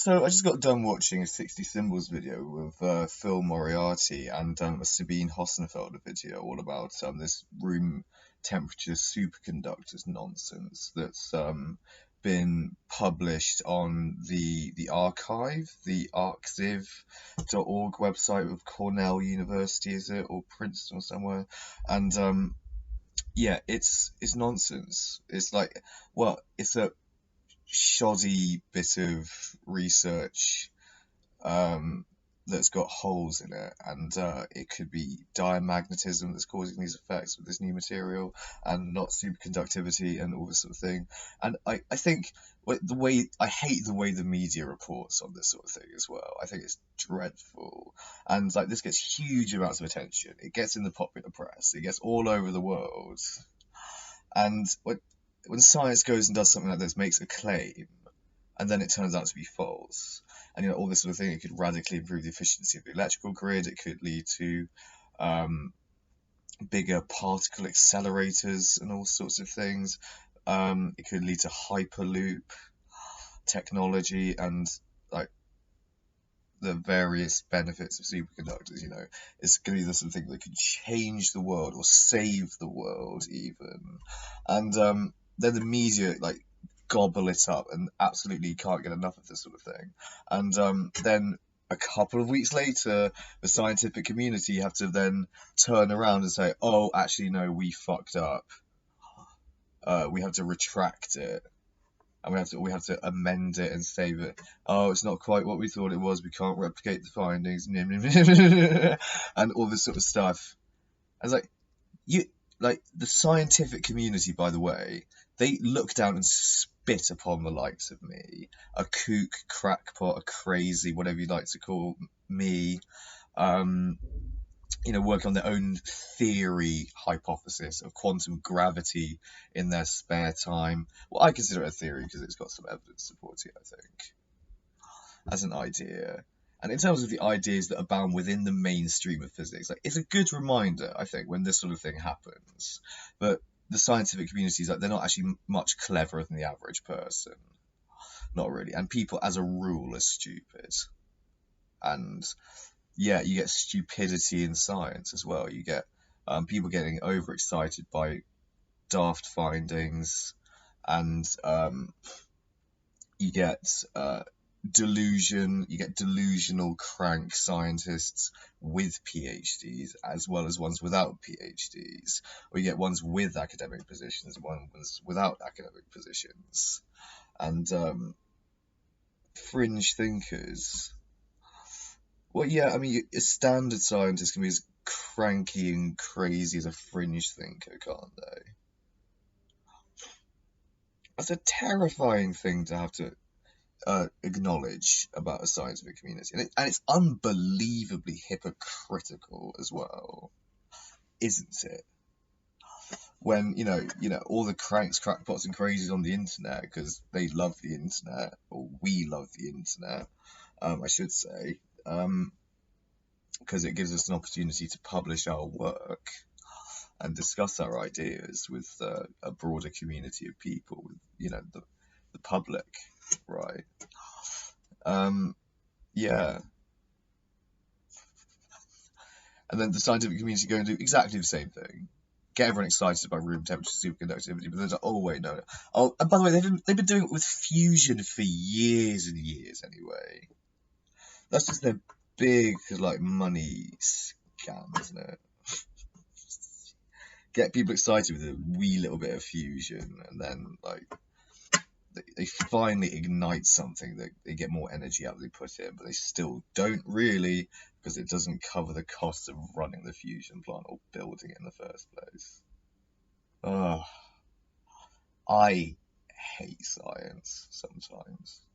So I just got done watching a 60 Symbols video with Phil Moriarty and a Sabine Hossenfelder video all about this room temperature superconductors nonsense that's been published on the archive, the arxiv.org website of Cornell University, is it, or Princeton or somewhere? And yeah, it's nonsense. It's like, well, it's a shoddy bit of research um, that's got holes in it, and it could be diamagnetism that's causing these effects with this new material, and not superconductivity and all this sort of thing. And I think I hate the way the media reports on this sort of thing as well. I think it's dreadful, and like this gets huge amounts of attention. It gets in the popular press. It gets all over the world, and when science goes and does something like this, makes a claim, and then it turns out to be false, and all this sort of thing, it could radically improve the efficiency of the electrical grid. It could lead to um, bigger particle accelerators and all sorts of things. It could lead to hyperloop technology and like the various benefits of superconductors. It's going to be the sort of thing that could change the world or save the world even. And then the media gobble it up and absolutely can't get enough of this sort of thing. And then a couple of weeks later, the scientific community have to then turn around and say, oh, actually, no, we fucked up. We have to retract it. And we have to amend it and save it. Oh, it's not quite what we thought it was. We can't replicate the findings, and all this sort of stuff. I was the scientific community, by the way, they look down and spit upon the likes of me, a kook, crackpot, a crazy, whatever you'd like to call me. Work on their own theory hypothesis of quantum gravity in their spare time. Well, I consider it a theory because it's got some evidence supporting it, I think, as an idea. And in terms of the ideas that abound within the mainstream of physics, it's a good reminder, I think, when this sort of thing happens, that the scientific community is they're not actually much cleverer than the average person. Not really. And people, as a rule, are stupid. And yeah, you get stupidity in science as well. You get people getting overexcited by daft findings, and you get delusion. You get delusional crank scientists with PhDs as well as ones without PhDs, or you get ones with academic positions, ones without academic positions, and fringe thinkers. Well, yeah, I mean, a standard scientist can be as cranky and crazy as a fringe thinker, can't they? That's a terrifying thing to have to acknowledge about a scientific community, and it's unbelievably hypocritical as well, isn't it? When all the cranks, crackpots, and crazies on the internet, because they love the internet, or we love the internet, I should say. Because it gives us an opportunity to publish our work and discuss our ideas with a broader community of people, with the public, right? Yeah. And then the scientific community go and do exactly the same thing. Get everyone excited about room temperature superconductivity, but they're like, oh wait, no. Oh, and by the way, they've been doing it with fusion for years and years anyway. That's just their big money scam, isn't it? Get people excited with a wee little bit of fusion, and then they finally ignite something that they get more energy out than they put in, but they still don't really, because it doesn't cover the cost of running the fusion plant or building it in the first place. I hate science sometimes.